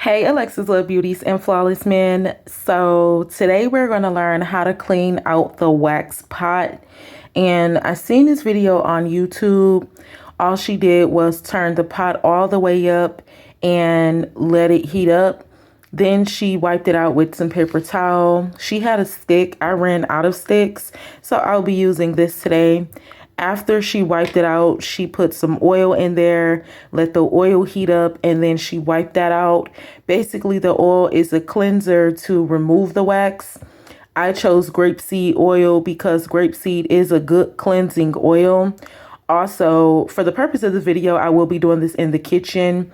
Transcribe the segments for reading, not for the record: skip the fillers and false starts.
Hey Alexis Love Beauties and Flawless Men. So today we're going to learn how to clean out the wax pot. And I seen this video on YouTube. All she did was turn the pot all the way up and let it heat up. Then she wiped it out with some paper towel. She had a stick. I ran out of sticks, so I'll be using this today. After she wiped it out, she put some oil in there, let the oil heat up, and then she wiped that out. Basically, the oil is a cleanser to remove the wax. I chose grapeseed oil because grapeseed is a good cleansing oil. Also, for the purpose of this video, I will be doing this in the kitchen.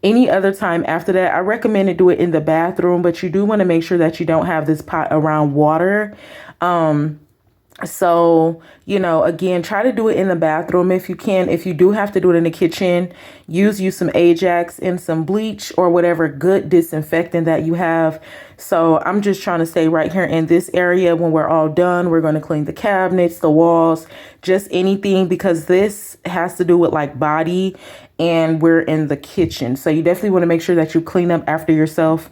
Any other time after that, I recommend to do it in the bathroom, but you do want to make sure that you don't have this pot around water. So, again, try to do it in the bathroom if you can. If you do have to do it in the kitchen, use some Ajax and some bleach or whatever good disinfectant that you have. So I'm just trying to stay right here in this area. When we're all done, we're going to clean the cabinets, the walls, just anything, because this has to do with like body and we're in the kitchen. So you definitely want to make sure that you clean up after yourself.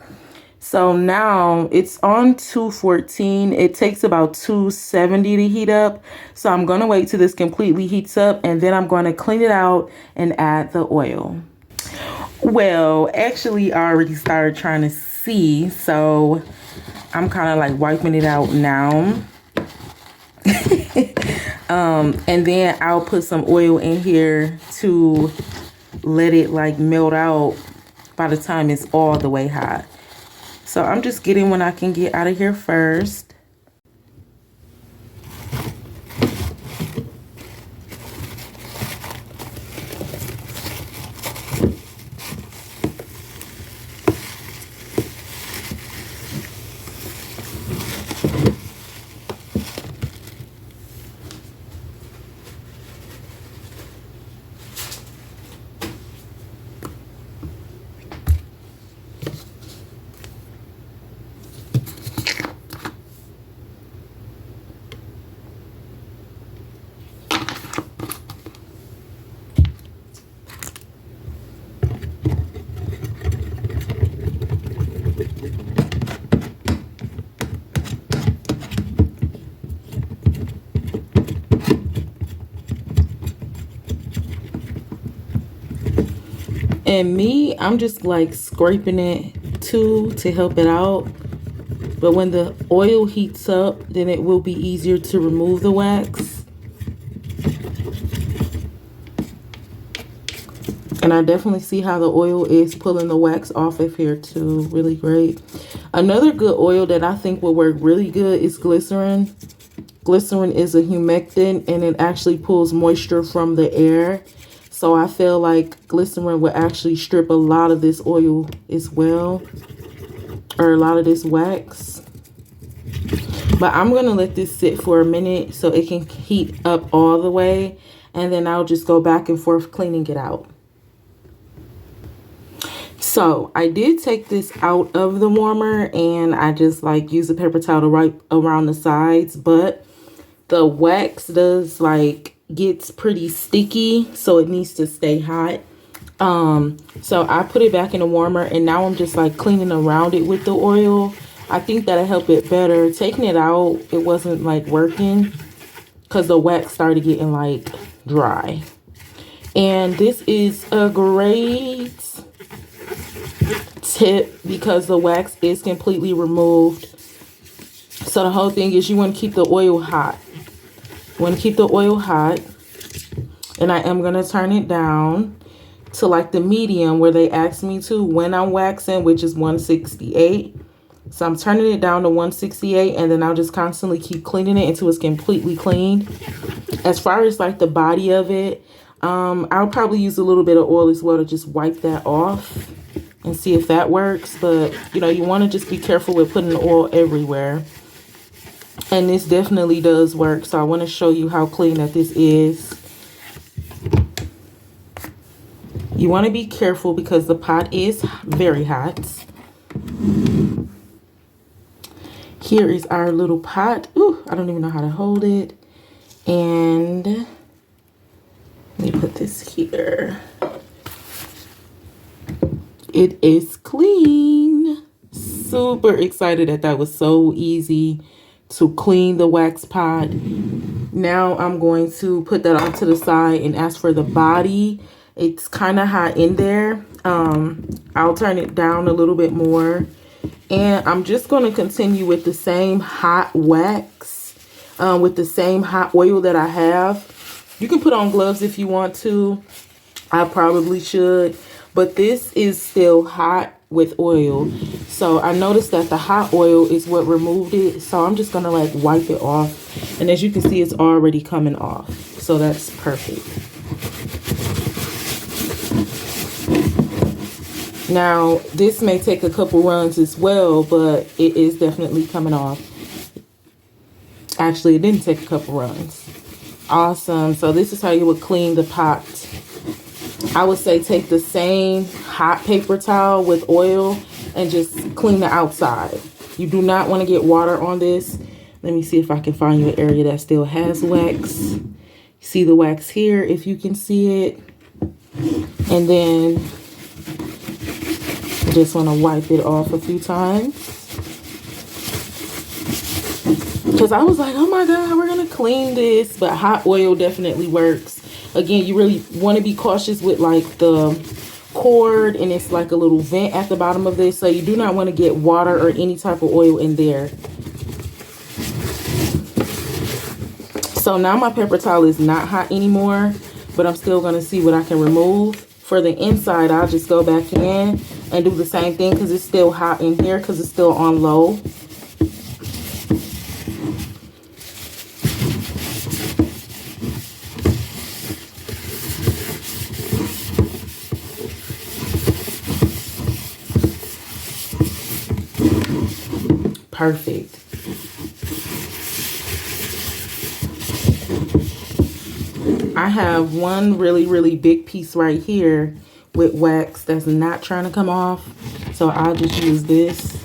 So now it's on 214. It takes about 270 to heat up. So I'm going to wait till this completely heats up, and then I'm going to clean it out and add the oil. Well, actually, I already started trying to see. So I'm kind of like wiping it out now. And then I'll put some oil in here to let it like melt out by the time it's all the way hot. So I'm just getting what I can get out of here first. And me, I'm just like scraping it too to help it out. But when the oil heats up, then it will be easier to remove the wax. And I definitely see how the oil is pulling the wax off of here too. Really great. Another good oil that I think will work really good is glycerin. Glycerin is a humectant and it actually pulls moisture from the air. So I feel like glycerin will actually strip a lot of this oil as well, or a lot of this wax. But I'm going to let this sit for a minute so it can heat up all the way. And then I'll just go back and forth cleaning it out. So I did take this out of the warmer and I just like use a paper towel to wipe around the sides. But the wax does like gets pretty sticky, so it needs to stay hot. So I put it back in the warmer and now I'm just like cleaning around it with the oil. I think that'll help it better. Taking it out, it wasn't like working because the wax started getting like dry. And this is a great tip because the wax is completely removed. So the whole thing is you want to keep the oil hot. Want to keep the oil hot, and I am going to turn it down to like the medium where they asked me to when I'm waxing, which is 168. So I'm turning it down to 168, and then I'll just constantly keep cleaning it until it's completely cleaned. As far as like the body of it, I'll probably use a little bit of oil as well to just wipe that off and see if that works. But you want to just be careful with putting the oil everywhere. And this definitely does work. So I want to show you how clean that this is. You want to be careful because the pot is very hot. Here is our little pot. Ooh, I don't even know how to hold it. And let me put this here. it is clean. Super excited that that was so easy to clean the wax pot. Now I'm going to put that off to the side, and as for the body, it's kind of hot in there. I'll turn it down a little bit more, and I'm just going to continue with the same hot wax, with the same hot oil that I have. You can put on gloves if you want to. I probably should, but this is still hot with oil. So I noticed that the hot oil is what removed it. So I'm just gonna like wipe it off. And as you can see, it's already coming off. So that's perfect. Now, this may take a couple runs as well, but it is definitely coming off. Actually, it didn't take a couple runs. Awesome. So this is how you would clean the pot. I would say take the same hot paper towel with oil and just clean the outside. You do not want to get water on this. Let me see if I can find you an area that still has wax. See the wax here if you can see it. And then I just want to wipe it off a few times. Because I was like, oh my God, we're going to clean this. But hot oil definitely works. Again, you really want to be cautious with like the cord, and it's like a little vent at the bottom of this. So you do not want to get water or any type of oil in there. So now my paper towel is not hot anymore, but I'm still going to see what I can remove. For the inside, I'll just go back in and do the same thing because it's still hot in here because it's still on low. Perfect. I have one really big piece right here with wax that's not trying to come off. So I'll just use this.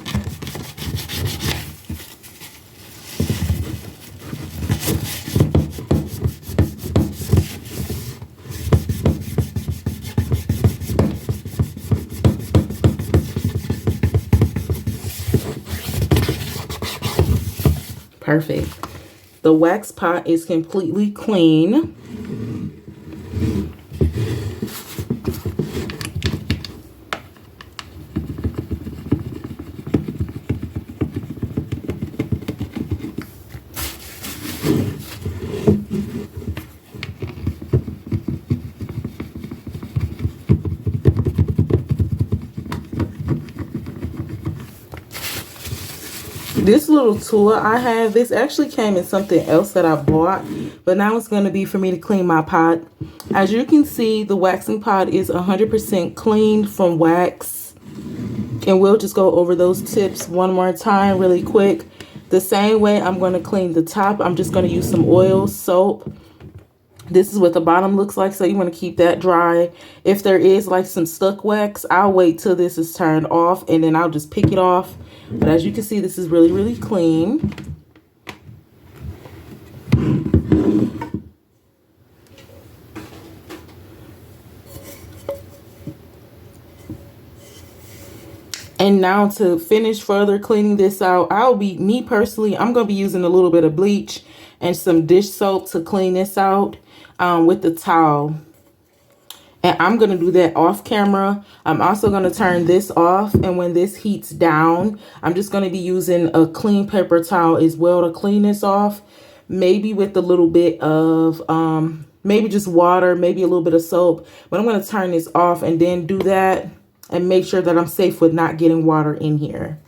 Perfect. The wax pot is completely clean. This little tool I have, this actually came in something else that I bought, but now it's going to be for me to clean my pot. As you can see, the waxing pot is 100% cleaned from wax. And we'll just go over those tips one more time really quick. The same way I'm going to clean the top, I'm just going to use some oil, soap. This is what the bottom looks like, so you want to keep that dry. If there is like some stuck wax, I'll wait till this is turned off and then I'll just pick it off. But as you can see, this is really clean. And now to finish further cleaning this out, me personally, I'm going to be using a little bit of bleach and some dish soap to clean this out with the towel. And I'm going to do that off camera. I'm also going to turn this off. And when this heats down, I'm just going to be using a clean paper towel as well to clean this off. Maybe with a little bit of, maybe just water, maybe a little bit of soap. But I'm going to turn this off and then do that and make sure that I'm safe with not getting water in here.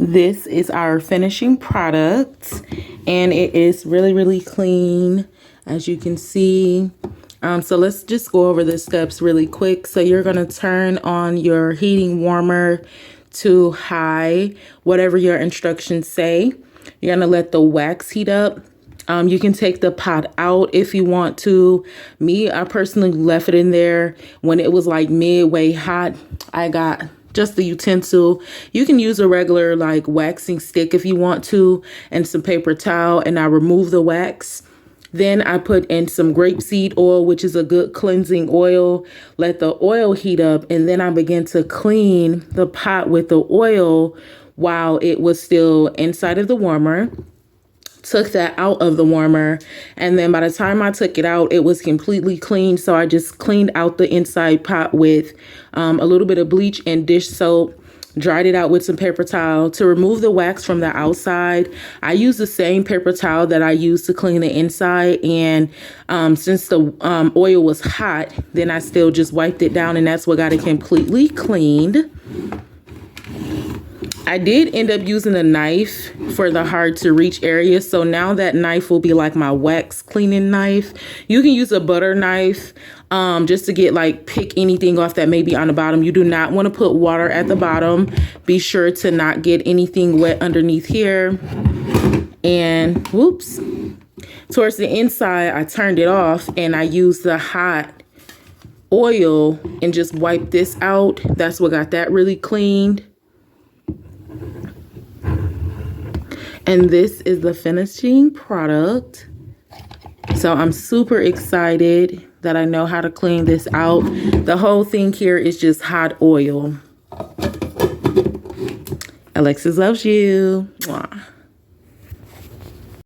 This is our finishing product, and it is really, really clean, as you can see. So let's just go over the steps really quick. So you're going to turn on your heating warmer to high, whatever your instructions say. You're going to let the wax heat up. You can take the pot out if you want to. I personally left it in there when it was like midway hot. I got just the utensil. You can use a regular like waxing stick if you want to, and some paper towel, and I remove the wax. Then I put in some grapeseed oil, which is a good cleansing oil. Let the oil heat up, and then I begin to clean the pot with the oil while it was still inside of the warmer. Took that out of the warmer, and then by the time I took it out, it was completely clean. So I just cleaned out the inside pot with a little bit of bleach and dish soap. Dried it out with some paper towel. To remove the wax from the outside, I use the same paper towel that I used to clean the inside. And since the oil was hot, then I still just wiped it down, and that's what got it completely cleaned. I did end up using a knife for the hard to reach area. So now that knife will be like my wax cleaning knife. You can use a butter knife just to get pick anything off that may be on the bottom. You do not want to put water at the bottom. Be sure to not get anything wet underneath here. And whoops, towards the inside, I turned it off and I used the hot oil and just wiped this out. That's what got that really cleaned. And this is the finishing product. So I'm super excited that I know how to clean this out. The whole thing here is just hot oil. Alexis loves you. Mwah.